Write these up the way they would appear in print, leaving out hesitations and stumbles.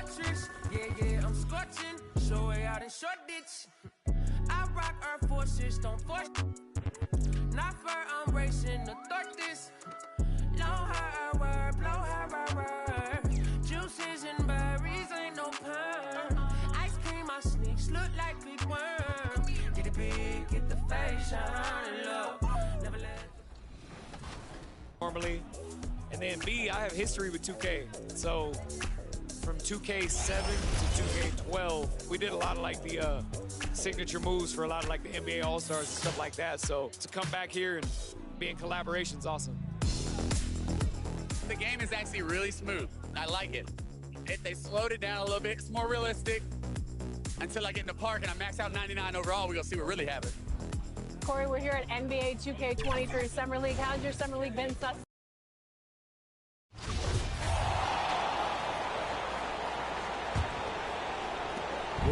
fortress. Yeah, I'm scorching. Show way out in short ditch. I rock Air Forces, don't force. Not fur, I'm racing to thwart this. Long hair, blow hair, juices and berries, ain't no perm. Ice cream, my sneaks look like big worms. Get it big, get the face shine and love. Never let. Normally, and then B, I have history with 2K. So from 2K7 to 2K12, we did a lot of like the signature moves for a lot of like the NBA All-Stars and stuff like that. So to come back here and be in collaboration is awesome. The game is actually really smooth. I like it. They slowed it down a little bit. It's more realistic. Until I get in the park and I max out 99 overall, we're gonna see what really happens. Corey, we're here at NBA 2K23 Summer League. How's your Summer League been thus?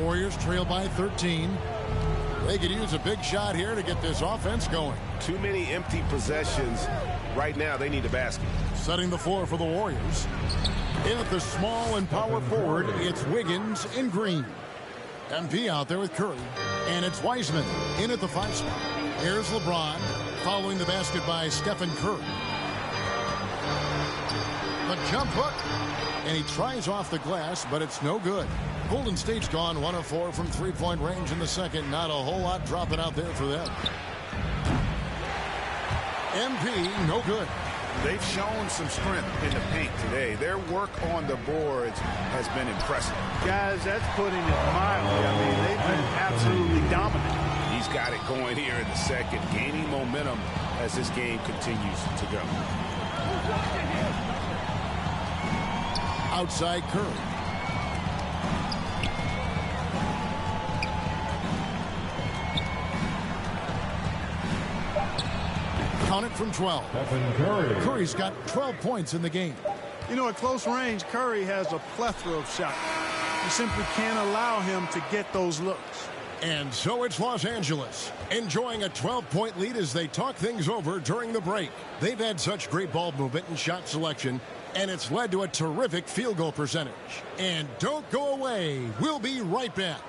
Warriors trail by 13. They could use a big shot here to get this offense going. Too many empty possessions. Right now, they need a basket. Setting the floor for the Warriors. In at the small and power forward, it's Wiggins in green. MP out there with Curry. And it's Wiseman in at the 5 spot. Here's LeBron following the basket by Stephen Curry. The jump hook. And he tries off the glass, but it's no good. Golden State's gone 1 of 4 from three-point range in the second. Not a whole lot dropping out there for them. MP, no good. They've shown some strength in the paint today. Their work on the boards has been impressive. Guys, that's putting it mildly. I mean, they've been absolutely dominant. He's got it going here in the second, gaining momentum as this game continues to go. Outside Curry. Count it from 12. Curry's got 12 points in the game. You know, at close range, Curry has a plethora of shots. You simply can't allow him to get those looks. And so it's Los Angeles, enjoying a 12-point lead as they talk things over during the break. They've had such great ball movement and shot selection, and it's led to a terrific field goal percentage. And don't go away. We'll be right back.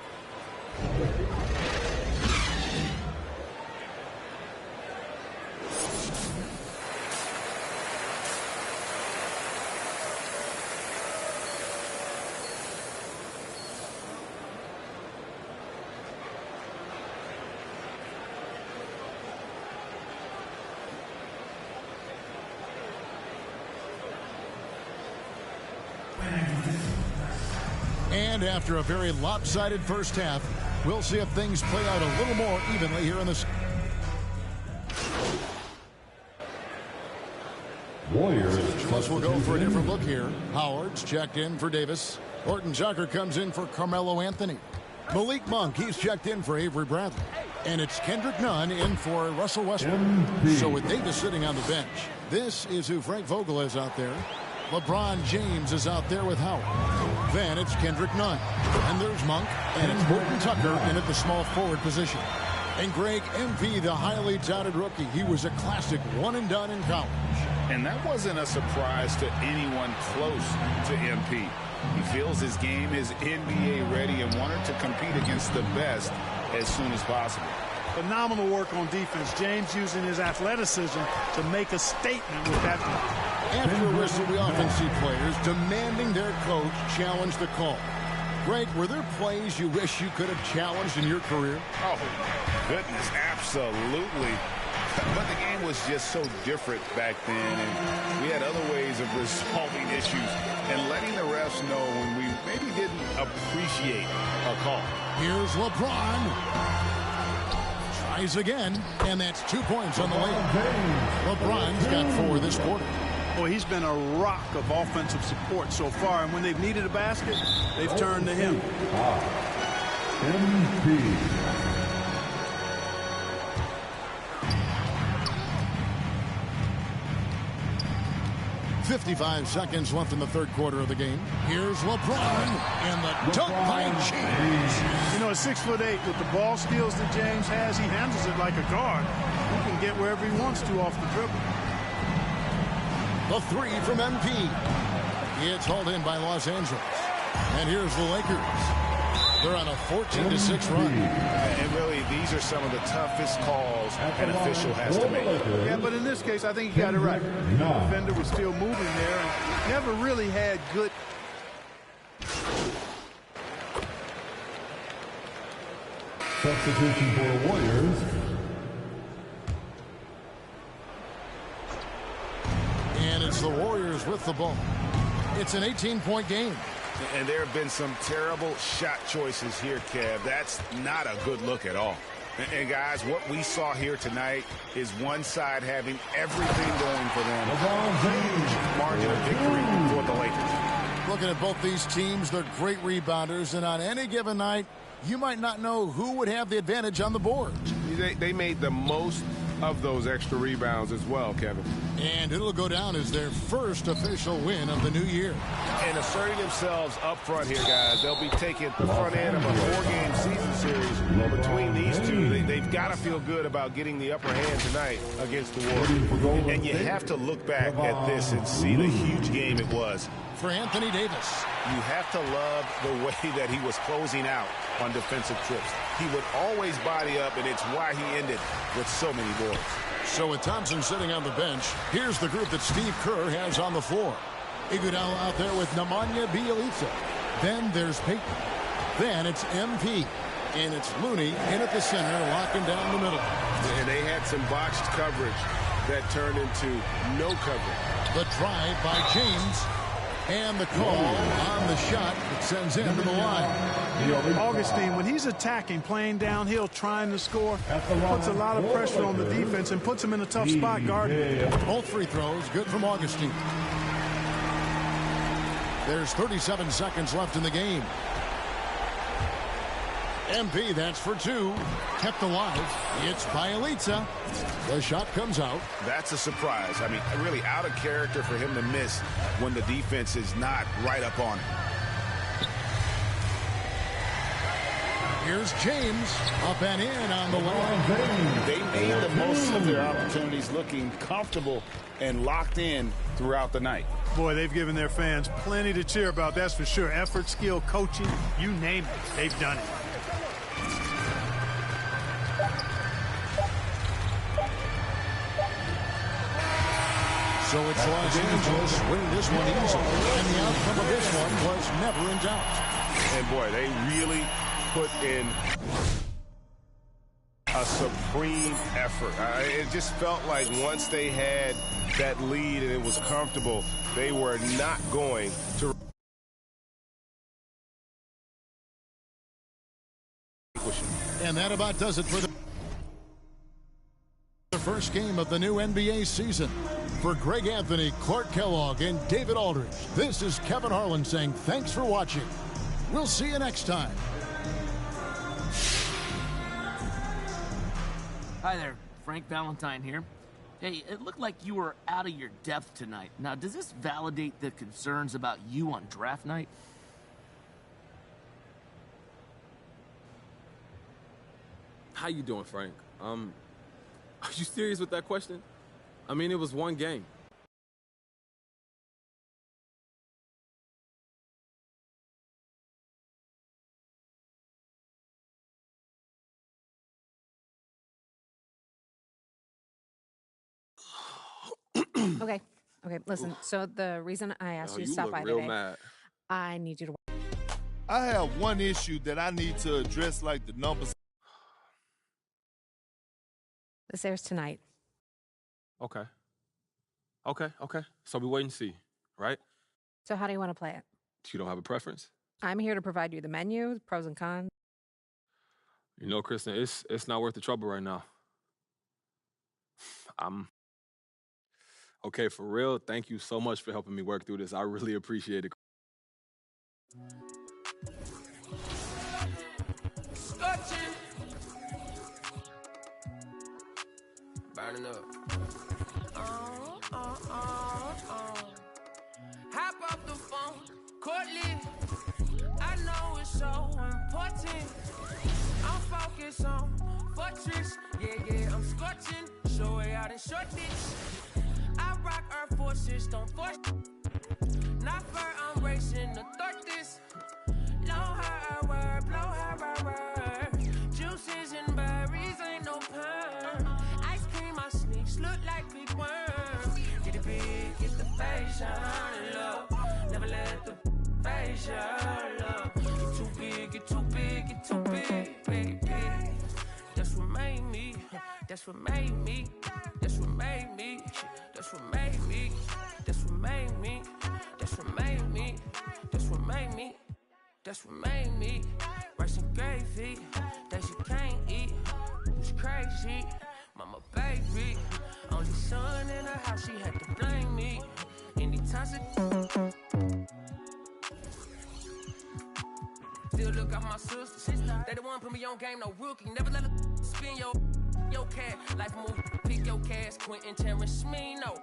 And after a very lopsided first half, we'll see if things play out a little more evenly here in the... Warriors. We'll go for a different look here. Howard's checked in for Davis. Horton Tucker comes in for Carmelo Anthony. Malik Monk, he's checked in for Avery Bradley. And it's Kendrick Nunn in for Russell Westbrook. So with Davis sitting on the bench, this is who Frank Vogel is out there. LeBron James is out there with Howard. Then it's Kendrick Nunn. And there's Monk. And it's Horton Tucker in at the small forward position. And Greg MP, the highly touted rookie. He was a classic one-and-done in college. And that wasn't a surprise to anyone close to MP. He feels his game is NBA ready and wanted to compete against the best as soon as possible. Phenomenal work on defense. James using his athleticism to make a statement with that. After a whistle, we often see players demanding their coach challenge the call. Greg, were there plays you wish you could have challenged in your career? Oh, goodness, absolutely. But the game was just so different back then, and we had other ways of resolving issues and letting the refs know when we maybe didn't appreciate a call. Here's LeBron. Tries again, and that's 2 points on the layup. LeBron's got 4 this quarter. Well, he's been a rock of offensive support so far, and when they've needed a basket, they've turned to him. MP. 55 seconds left in the third quarter of the game. Here's LeBron, and the dunk by James. You know, at 6'8", with the ball skills that James has, he handles it like a guard. He can get wherever he wants to off the dribble. The 3 from MP. It's hauled in by Los Angeles. And here's the Lakers. They're on a 14-6 run. And really, these are some of the toughest calls an official has to make. Yeah, but in this case, I think he got it right. The defender was still moving there and never really had good. Substitution for Warriors. And it's the Warriors with the ball. It's an 18-point game. And there have been some terrible shot choices here, Kev. That's not a good look at all. And guys, what we saw here tonight is one side having everything going for them. Huge margin of victory for the Lakers. Looking at both these teams, they're great rebounders, and on any given night, you might not know who would have the advantage on the board. They made the most of those extra rebounds as well, Kevin. And it'll go down as their first official win of the new year. And asserting themselves up front here, guys. They'll be taking the front end of a 4-game season series between these two. They've got to feel good about getting the upper hand tonight against the Warriors. And you have to look back at this and see the huge game it was. For Anthony Davis. You have to love the way that he was closing out on defensive trips. He would always body up, and it's why he ended with so many boards. So with Thompson sitting on the bench, here's the group that Steve Kerr has on the floor. Iguodala out there with Nemanja Bjelica. Then there's Payton. Then it's MP. And it's Looney in at the center, locking down the middle. And they had some botched coverage that turned into no coverage. The drive by James. And the call on the shot that sends him to the line. Augustine, when he's attacking, playing downhill, trying to score, puts a lot of pressure on the defense and puts him in a tough spot guarding. Both free throws good from Augustine. There's 37 seconds left in the game. MP, that's for two. Kept alive. It's Bjelica. The shot comes out. That's a surprise. I mean, really out of character for him to miss when the defense is not right up on him. Here's James up and in on the line. They made the most of their opportunities, looking comfortable and locked in throughout the night. Boy, they've given their fans plenty to cheer about, that's for sure. Effort, skill, coaching, you name it, they've done it. So it's Los Angeles winning this one easily, and the outcome of this one was never in doubt. And boy, they really put in a supreme effort. It just felt like once they had that lead and it was comfortable, they were not going to. And that about does it for the first game of the new NBA season. For Greg Anthony, Clark Kellogg, and David Aldridge, this is Kevin Harlan saying thanks for watching. We'll see you next time. Hi there, Frank Valentine here. Hey, it looked like you were out of your depth tonight. Now, does this validate the concerns about you on draft night? How you doing, Frank? Are you serious with that question? I mean, it was one game. Okay, listen, so the reason I asked you to you stop look by real today, mad. I need you to... I have one issue that I need to address, like the numbers. This airs tonight. Okay. So we wait and see, right? So how do you want to play it? You don't have a preference? I'm here to provide you the menu, pros and cons. You know, Kristen, it's not worth the trouble right now. Okay, for real, thank you so much for helping me work through this. I really appreciate it. Burning up. Hop off the phone, Courtly. I know it's so important. I'm focused on fortress. Yeah, I'm scorching. Show way out in short ditch. I rock Air Forces, don't force. Not fur, I'm racing to thwart this. Long her word, blow her word. Juices and berries, ain't no perm. Ice cream, my sneaks look like big worms. Get it big, get the facial love. Never let the facial love. Get too big, get too big, get too big, big, big. That's what made me. That's what made me. That's what made me. That's what made me. That's what made me. That's what made me. That's what made me. That's what made me. Rice and gravy that you can't eat. It's crazy. Mama baby. Only son in the house, she had to blame me. Anytime still look out my sisters. They the one put me on game, no rookie. Never let her spin your cat. Life move, pick your cash. Quentin Terrence, me, no.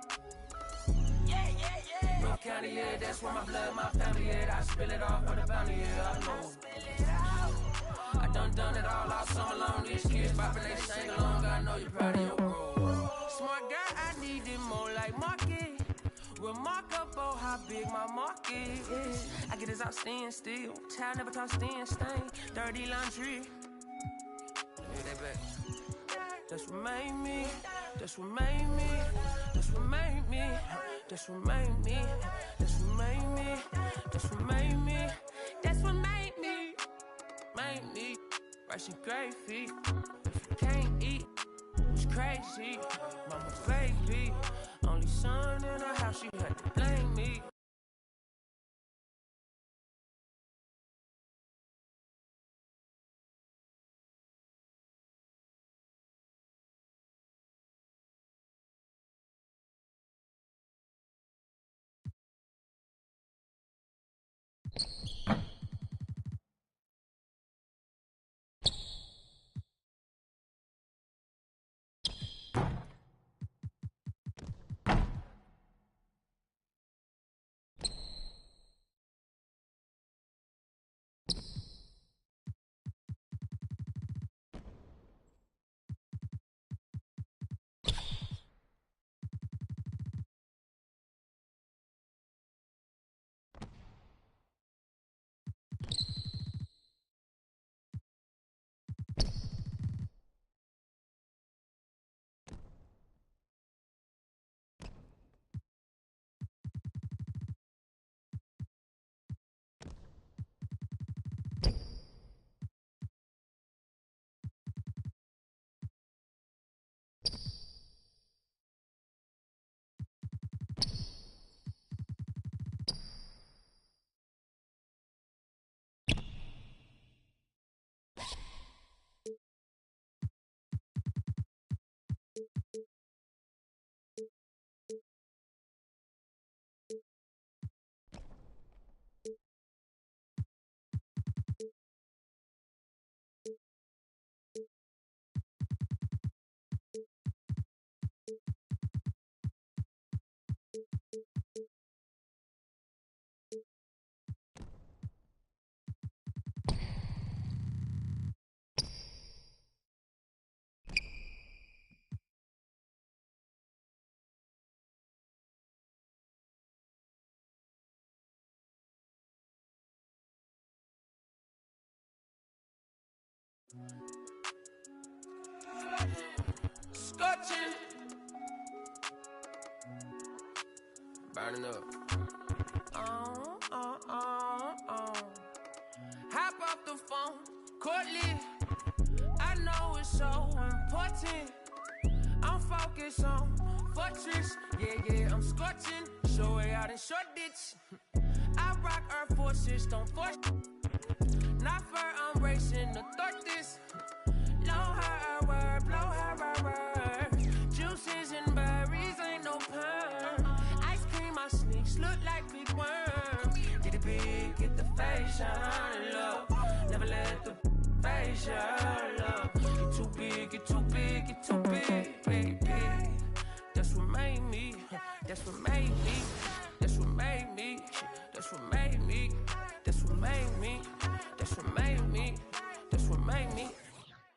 Yeah. North County, yeah, that's where my blood, my family, yeah. I spill it off for the bounty, yeah, I know. I done it all summer long. These kids bopping, they sing along. I know you're proud of your bro. Smart guy, I need it more like market. Remarkable how big my market is. I get his out stand still. Child never talk stand stain. Dirty laundry. Hey, they back. That's what made me. That's what made me. That's what made me. That's what made me. That's what made me. That's what made me. That's what made me. Made me. Rice and gravy. If you can't eat, it's crazy. Mama baby. Only son in the house, she had to blame me. Scorching, burning up. Hop off the phone, Courtly. I know it's so important. I'm focused on fortress. Yeah, I'm scorching. Show way out in short ditch. I rock Air Forces, don't force. Not fur, I'm racing to thwart this. Long her word, blow her word. Juices and berries, ain't no perm. Ice cream, my sneaks look like big worms. Get it big, get the facial love. Never let the facial love. Get too big, get too big, get too big, big, big. That's what made me. That's what made me. That's what made me. That's what made me. That's what made me. That's what made me. That's what made me.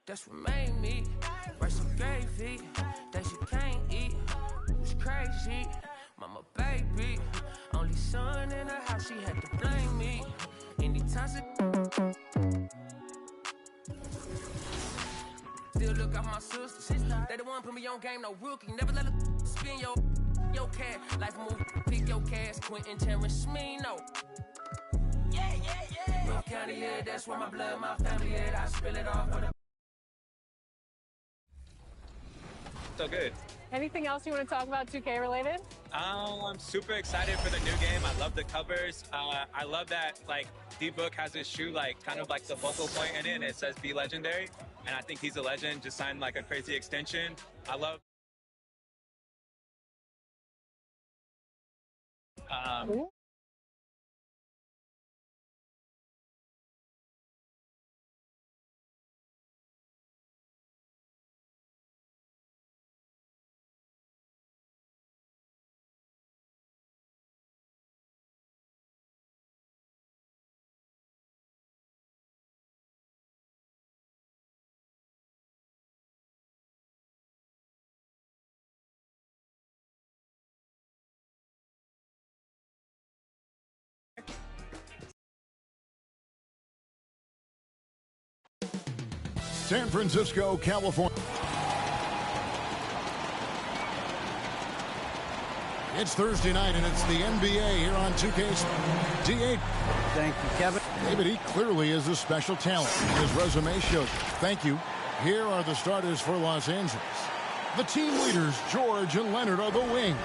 That's what made me. Rice and gravy that you can't eat. It's crazy. Mama, baby, only son in her house, she had to blame me. Anytime still look out my sister. They the one put me on game, no rookie. Never let her spin your cat. Life move, pick your cast. Quentin Terrence, me, no. Yeah. North County, yeah, that's where my blood, my family, yeah. I spill it off for the. So good. Anything else you want to talk about 2K related? I'm super excited for the new game. I love the covers. I love that like D-Book has his shoe like kind of like the focal point in it, and it says "Be Legendary," and I think he's a legend. Just signed like a crazy extension. I love. San Francisco, California. It's Thursday night, and it's the NBA here on 2K's D8. Thank you, Kevin. David, he clearly is a special talent. His resume shows it. Thank you. Here are the starters for Los Angeles. The team leaders, George and Leonard, are the wings.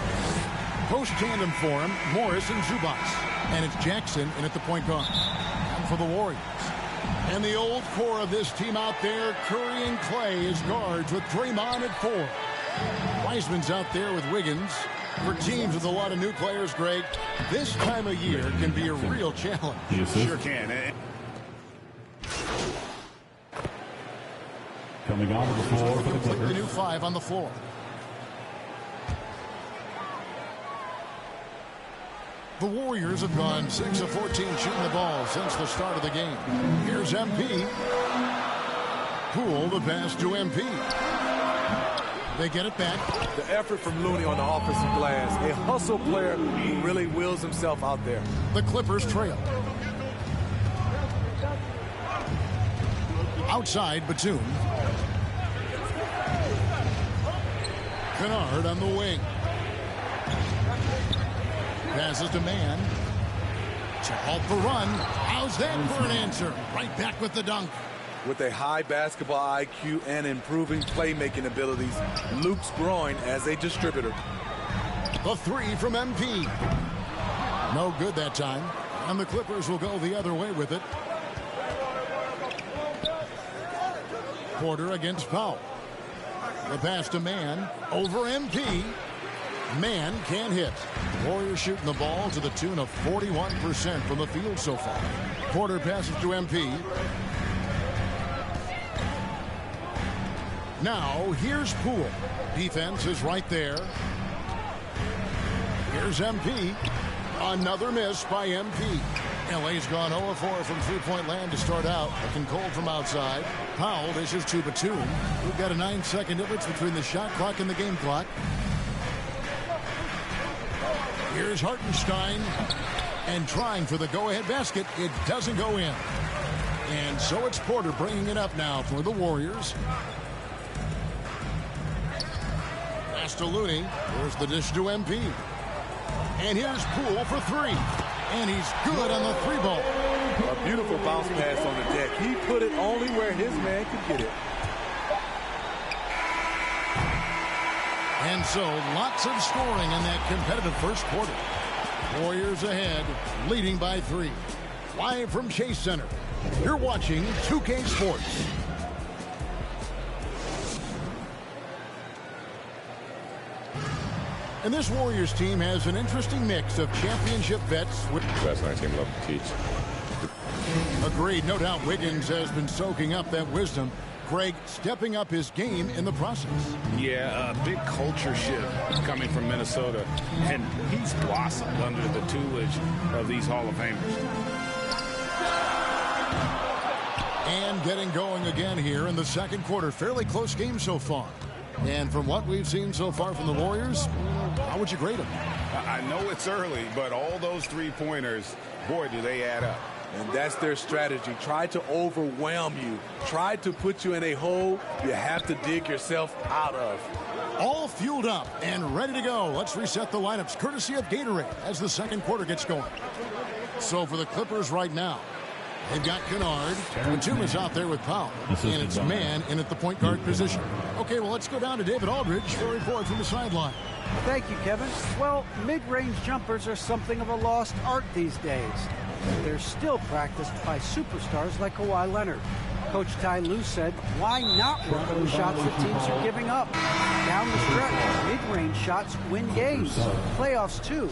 Post tandem for him, Morris and Zubats. And it's Jackson in at the point guard. And for the Warriors. And the old core of this team out there, Curry and Clay as guards with Draymond at 4. Wiseman's out there with Wiggins. For teams with a lot of new players, Greg, this time of year can be a real challenge. Sure can. Coming onto the floor for the Clippers. The new 5 on the floor. The Warriors have gone 6 of 14 shooting the ball since the start of the game. Here's MP. Poole the pass to MP. They get it back. The effort from Looney on the offensive glass. A hustle player who really wills himself out there. The Clippers trail. Outside, Batum. Kennard on the wing. Passes to Man. To halt the run. How's that for an answer? Right back with the dunk. With a high basketball IQ and improving playmaking abilities, Luke's growing as a distributor. The 3 from MP. No good that time. And the Clippers will go the other way with it. Porter against Powell. The pass to Man. Over MP. Man can't hit. Warriors shooting the ball to the tune of 41% from the field so far. Porter passes to MP. Now, here's Poole. Defense is right there. Here's MP. Another miss by MP. LA's gone 0-4 from three-point land to start out. Looking cold from outside. Powell dishes to Batum. We've got a 9-second difference between the shot clock and the game clock. Here's Hartenstein. And trying for the go-ahead basket. It doesn't go in. And so it's Porter bringing it up now for the Warriors. Pass to Looney. Here's the dish to MP. And here's Poole for 3. And he's good on the 3 ball. A beautiful bounce pass on the deck. He put it only where his man could get it. And so lots of scoring in that competitive first quarter. Warriors ahead, leading by 3. Live from Chase Center. You're watching 2K Sports. And this Warriors team has an interesting mix of championship vets with... That's my team love to teach. Agreed. No doubt Wiggins has been soaking up that wisdom. Craig stepping up his game in the process. Yeah, a big culture shift coming from Minnesota. And he's blossomed under the tutelage of these Hall of Famers. And getting going again here in the second quarter. Fairly close game so far. And from what we've seen so far from the Warriors, how would you grade them? I know it's early, but all those three-pointers, boy, do they add up. And that's their strategy. Try to overwhelm you. Try to put you in a hole you have to dig yourself out of. All fueled up and ready to go. Let's reset the lineups, courtesy of Gatorade, as the second quarter gets going. So for the Clippers right now, they've got Kennard. Batum out there with Powell. And it's man in at the point guard position. Okay, well, let's go down to David Aldridge for a report from the sideline. Thank you, Kevin. Well, mid-range jumpers are something of a lost art these days. They're still practiced by superstars like Kawhi Leonard. Coach Ty Lue said, why not work on the shots that teams are giving up? Down the stretch, mid-range shots win games. Playoffs, too.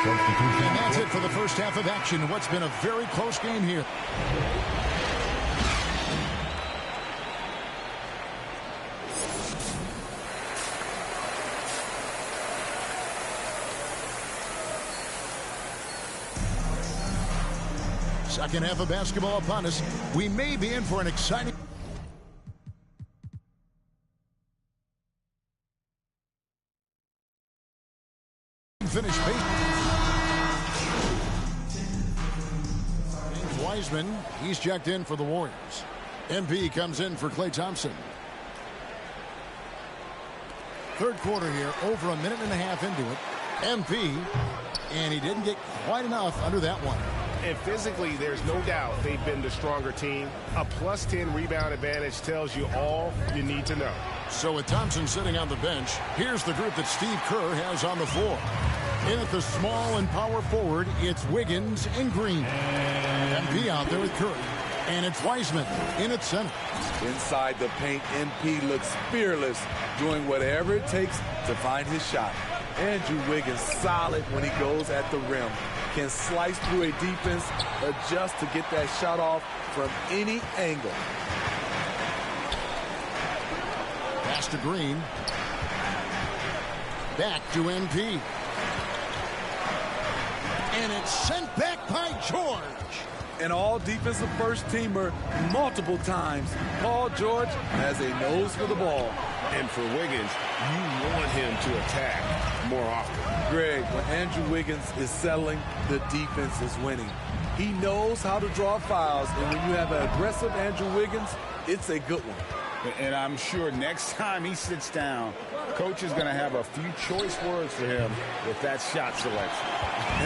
And that's it for the first half of action. What's been a very close game here. Second half of basketball upon us. We may be in for an exciting finish. Wiseman, he's checked in for the Warriors. MP comes in for Klay Thompson. Third quarter here, over a minute and a half into it. MP, and he didn't get quite enough under that one. And physically, there's no doubt they've been the stronger team. A plus 10 rebound advantage tells you all you need to know. So with Thompson sitting on the bench, here's the group that Steve Kerr has on the floor. In at the small and power forward, it's Wiggins and Green. MP out there with Curry. And it's Wiseman in at center. Inside the paint, MP looks fearless, doing whatever it takes to find his shot. Andrew Wiggins solid when he goes at the rim. Can slice through a defense, adjust to get that shot off from any angle. Pass to Green. Back to MP. And it's sent back by George. An all-defensive first-teamer multiple times. Paul George has a nose for the ball. And for Wiggins, you want him to attack more often. Greg, when Andrew Wiggins is settling, the defense is winning. He knows how to draw fouls, and when you have an aggressive Andrew Wiggins, it's a good one. And I'm sure next time he sits down, coach is going to have a few choice words for him with that shot selection.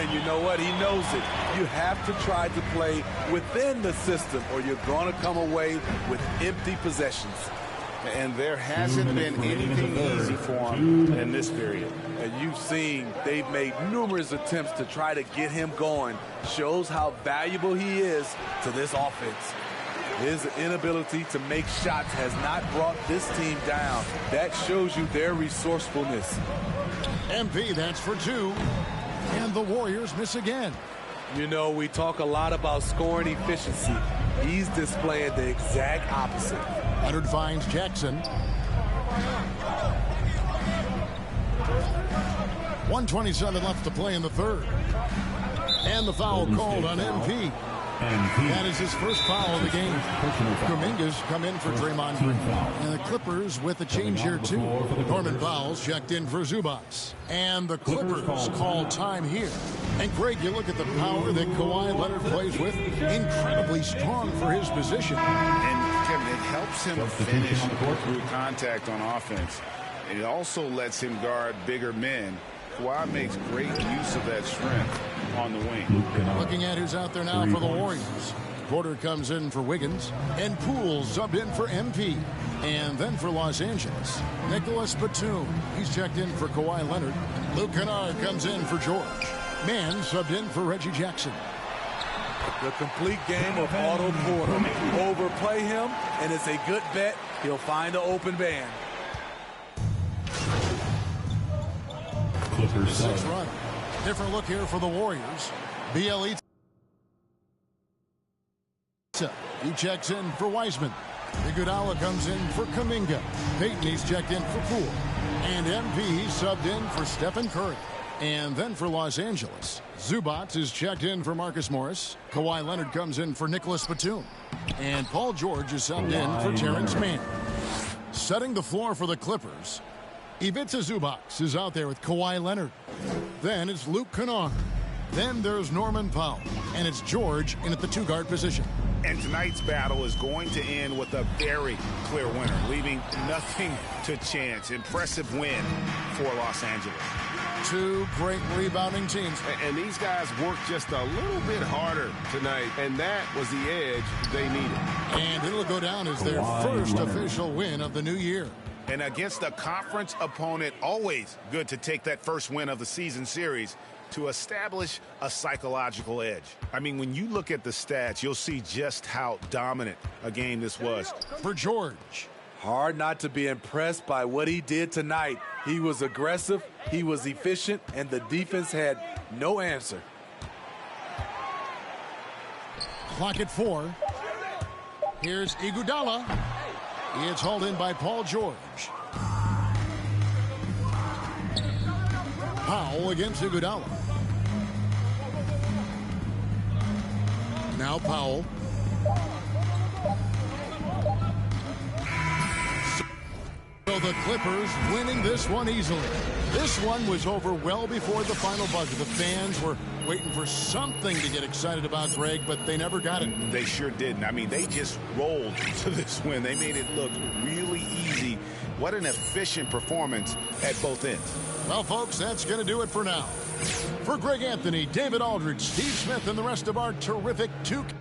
And you know what? He knows it. You have to try to play within the system, or you're going to come away with empty possessions. And there hasn't been anything easy for him in this period. And you've seen they've made numerous attempts to try to get him going. Shows how valuable he is to this offense. His inability to make shots has not brought this team down. That shows you their resourcefulness. MP, that's for two. And the Warriors miss again. You know, we talk a lot about scoring efficiency. He's displaying the exact opposite. Leonard finds Jackson. 1:27 left to play in the third. And the foul called on MP. That is his first foul of the game. Kuminga's come in for Draymond Green. And the Clippers with a change here, too. Norman Powell's checked in for Zubats. And the Clippers call time here. And, Greg, you look at the power that Kawhi Leonard plays with. Incredibly strong for his position. And, Kevin, it helps him finish through contact on offense. It also lets him guard bigger men. Kawhi makes great use of that strength on the wing. Looking at who's out there now for the Warriors. Porter comes in for Wiggins. And Poole subbed in for MP. And then for Los Angeles, Nicholas Batum. He's checked in for Kawhi Leonard. Luke Kennard comes in for George. Mann subbed in for Reggie Jackson. The complete game of Otto Porter. Overplay him, and it's a good bet he'll find an open man. Clippers run. Different look here for the Warriors. Bielitsa. He checks in for Wiseman. Iguodala comes in for Kuminga. Payton, he's checked in for Poole. And MP subbed in for Stephen Curry. And then for Los Angeles, Zubac is checked in for Marcus Morris. Kawhi Leonard comes in for Nicholas Batum. And Paul George is subbed in for Terrence Mann. Setting the floor for the Clippers, Ivica Zubac is out there with Kawhi Leonard. Then it's Luke Kennard. Then there's Norman Powell. And it's George in at the two-guard position. And tonight's battle is going to end with a very clear winner, leaving nothing to chance. Impressive win for Los Angeles. Two great rebounding teams. And these guys worked just a little bit harder tonight, and that was the edge they needed. And it'll go down as their first official win of the new year. And against a conference opponent, always good to take that first win of the season series to establish a psychological edge. I mean, when you look at the stats, you'll see just how dominant a game this was. For George. Hard not to be impressed by what he did tonight. He was aggressive, he was efficient, and the defense had no answer. Clock at 4. Here's Iguodala. It's hauled in by Paul George. Powell against Iguodala. Now Powell. So the Clippers winning this one easily. This one was over well before the final buzzer. The fans were waiting for something to get excited about, Greg, but they never got it. They sure didn't. I mean, they just rolled to this win. They made it look really easy. What an efficient performance at both ends. Well, folks, that's going to do it for now. For Greg Anthony, David Aldridge, Steve Smith, and the rest of our terrific 2K.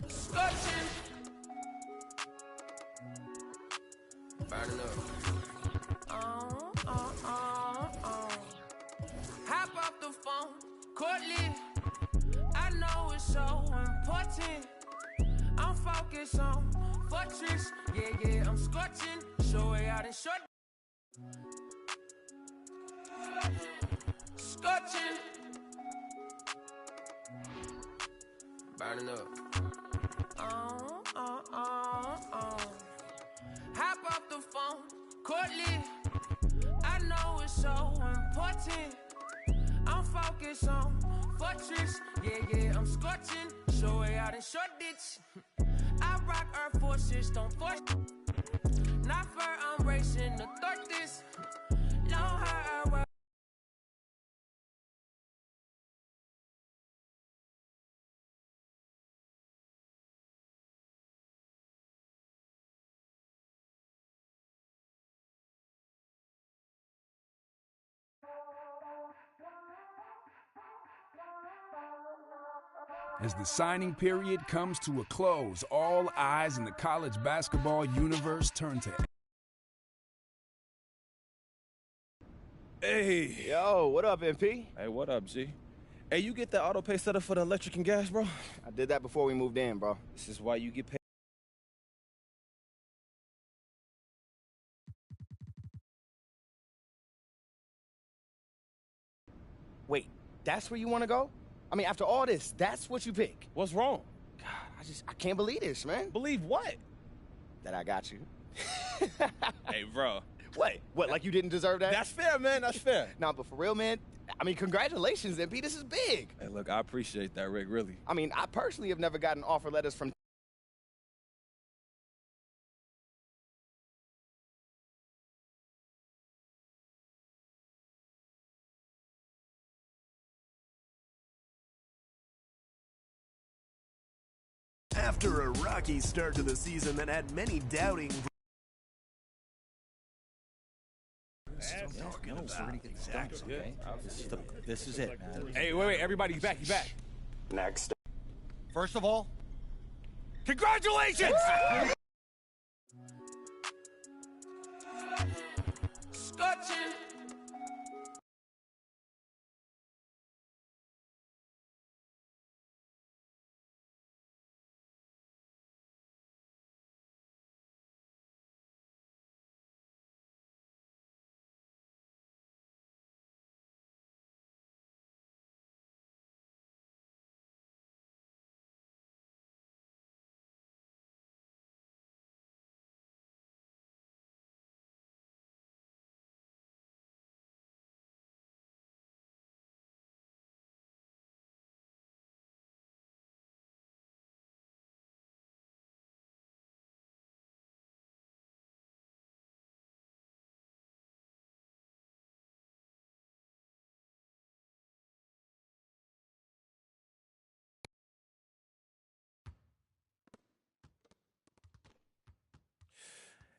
Scotching. Burning up. Hop off the phone, Courtly. I know it's so important. I'm focused on fortress. Yeah, I'm scorching. Show it out in short. Scotching. Burning up. Hop off the phone, Courtly. I know it's so important. I'm focused on fortress. Yeah, I'm scorching. Show it out in short ditch. I rock Air Forces, don't force. Not fair, I'm racing to third this. Long hair, I wear. As the signing period comes to a close, all eyes in the college basketball universe turn to... Hey. Yo, what up, MP? Hey, what up, G? Hey, you get that auto pay set up for the electric and gas, bro? I did that before we moved in, bro. This is why you get paid. Wait, that's where you want to go? I mean, after all this, that's what you pick? What's wrong? God, I can't believe this, man. Believe what? That I got you. Hey, bro. What, like you didn't deserve that? That's fair, man. That's fair. Nah, but for real, man, I mean, congratulations, MP. This is big. Hey, look, I appreciate that, Rick, really. I mean, I personally have never gotten offer letters from After a rocky start to the season that had many doubting... This is it, man. Hey, wait, everybody, back, you back. Next. First of all, congratulations! Scotching.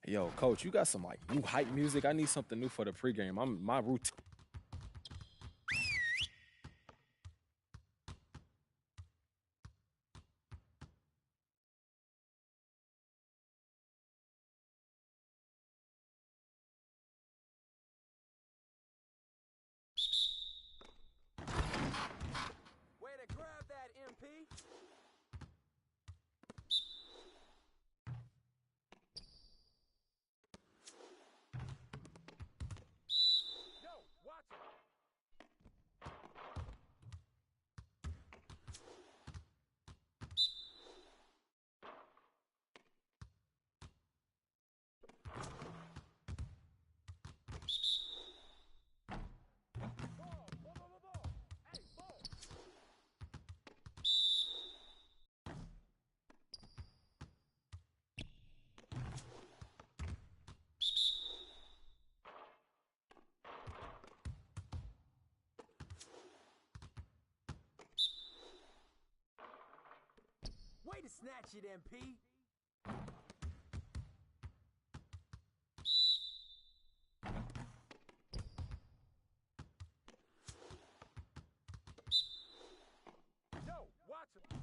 Yo, coach, you got some like new hype music? I need something new for the pregame. My routine. Way to grab that, MP. Way to snatch it, MP. Yo, watch him.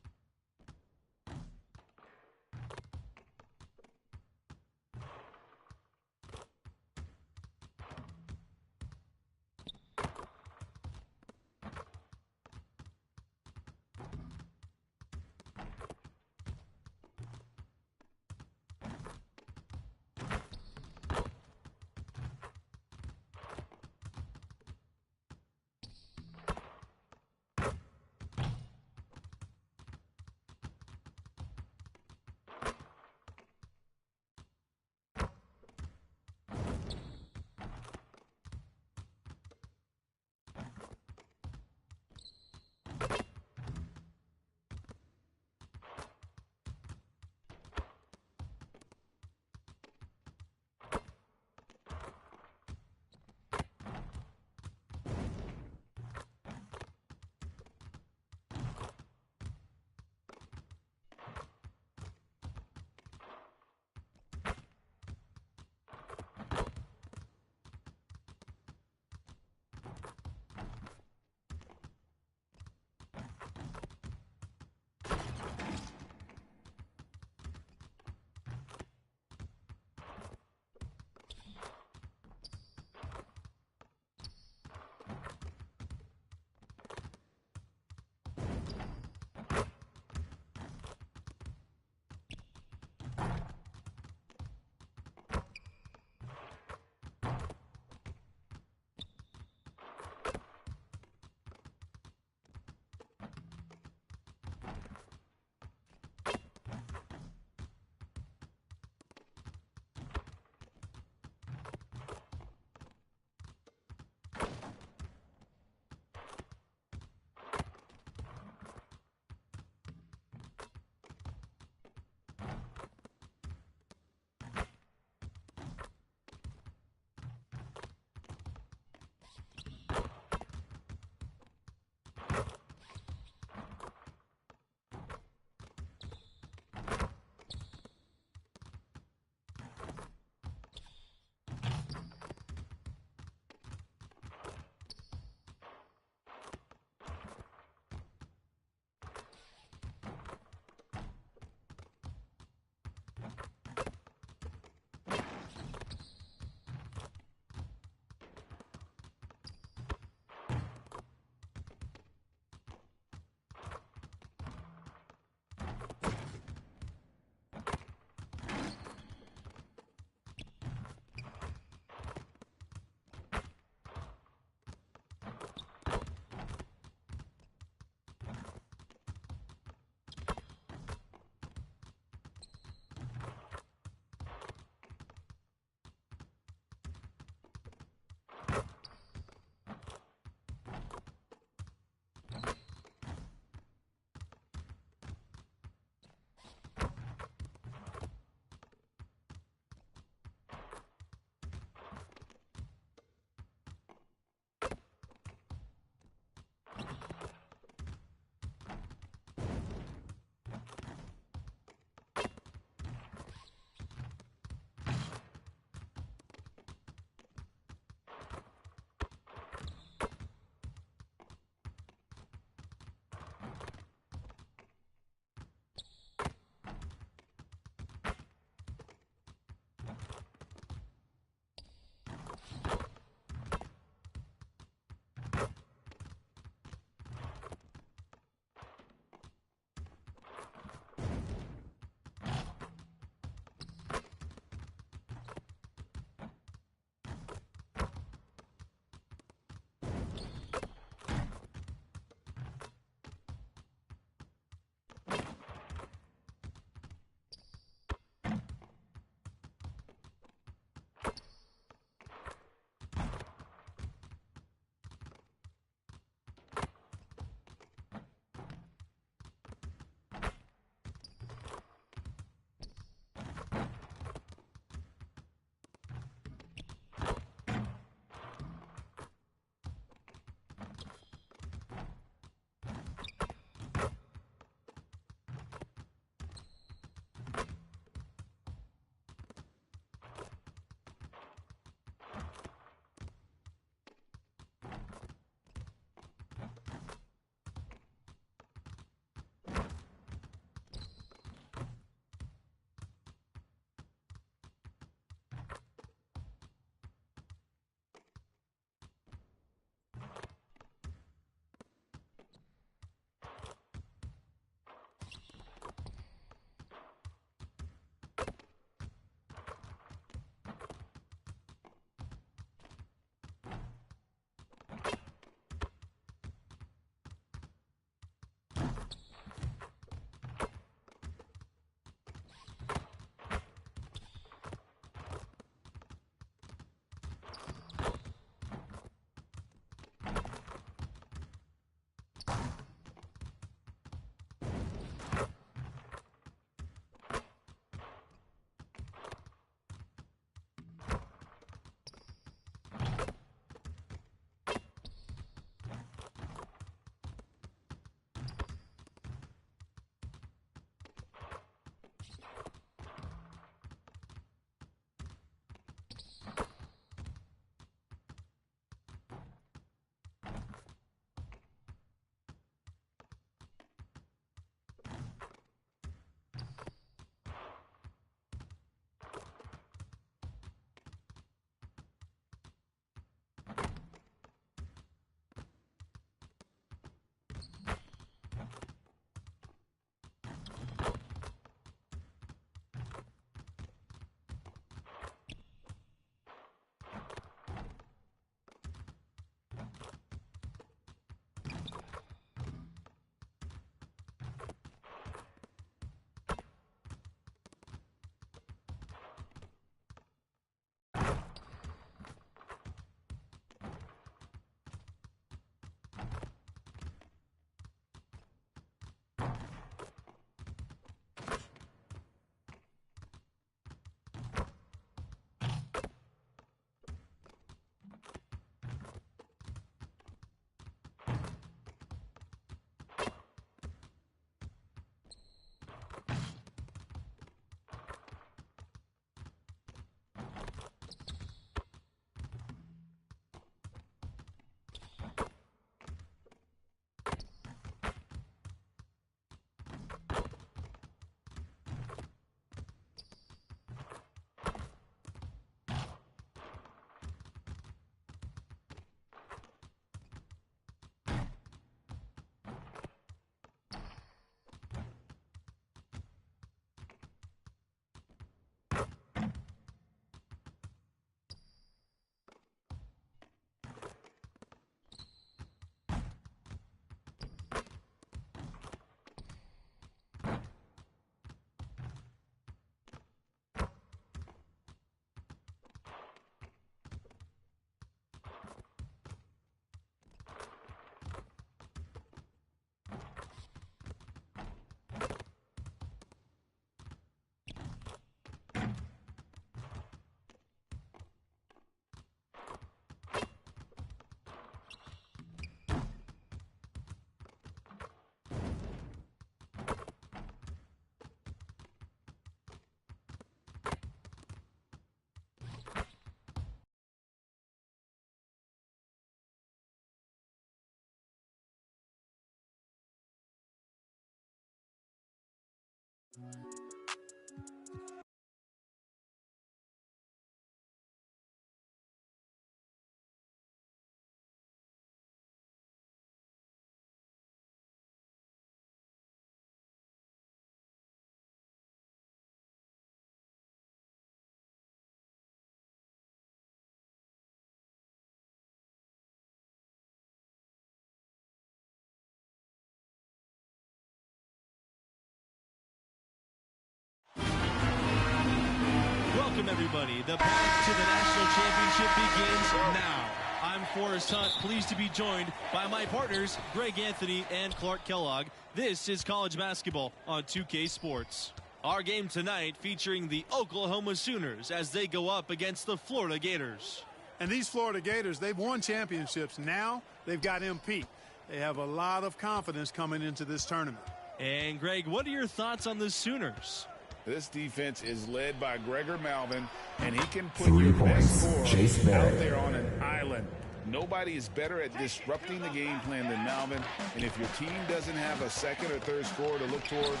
Welcome, everybody. The path to the national championship begins now. I'm Forrest Hunt, pleased to be joined by my partners, Greg Anthony and Clark Kellogg. This is college basketball on 2K Sports. Our game tonight featuring the Oklahoma Sooners as they go up against the Florida Gators. And these Florida Gators, they've won championships. Now they've got MP. They have a lot of confidence coming into this tournament. And Greg, what are your thoughts on the Sooners? This defense is led by Gregor Malvin, and he can put your best scorer out there on an island. Nobody is better at disrupting the game plan than Malvin, and if your team doesn't have a second or third scorer to look towards,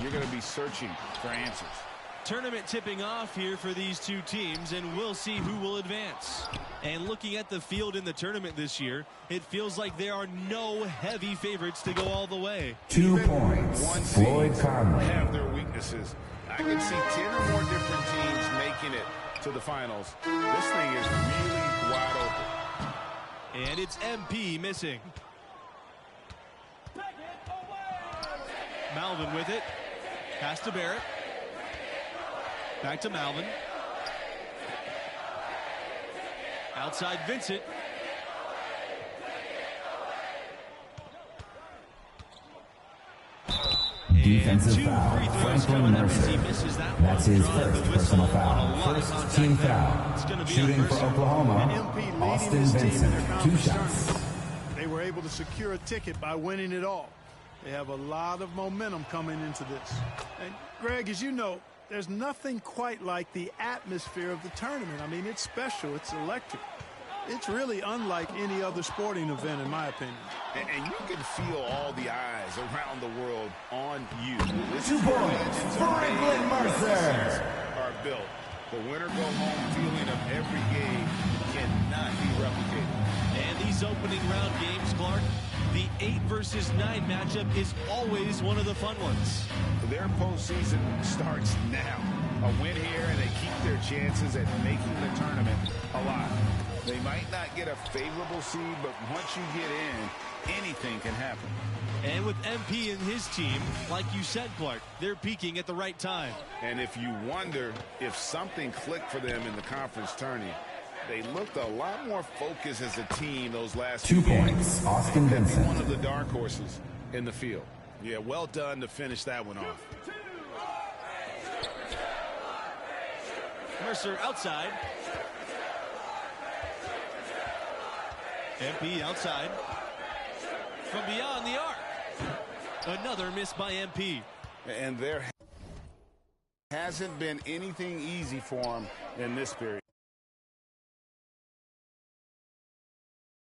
you're going to be searching for answers. Tournament tipping off here for these two teams, and we'll see who will advance. And looking at the field in the tournament this year, it feels like there are no heavy favorites to go all the way. 2 points. Floyd Conley. Have their weaknesses. I could see 10 or more different teams making it to the finals. This thing is really wide open. And it's MP missing. Malvin with it. Pass to Barrett. Back to Malvin. Outside Vincent. Defensive foul, Franklin Mercer. That's his first personal foul. First team foul. Shooting for Oklahoma, Austin Vincent. 2 shots. They were able to secure a ticket by winning it all. They have a lot of momentum coming into this. And Greg, as you know, there's nothing quite like the atmosphere of the tournament. I mean, it's special. It's electric. It's really unlike any other sporting event, in my opinion. And you can feel all the eyes around the world on you. 2 points, Franklin Mercer. Are built. The winner go home feeling of every game cannot be replicated. And these opening round games, Clark, the 8 versus 9 matchup is always one of the fun ones. Their postseason starts now. A win here, and they keep their chances at making the tournament alive. They might not get a favorable seed, but once you get in, anything can happen. And with MP and his team, like you said, Clark, they're peaking at the right time. And if you wonder if something clicked for them in the conference tourney, they looked a lot more focused as a team those last 2 few points, games. Austin Vincent. One of the dark horses in the field. Yeah, well done to finish that one off. Mercer outside. MP outside. From beyond the arc. Another miss by MP. And there hasn't been anything easy for him in this period.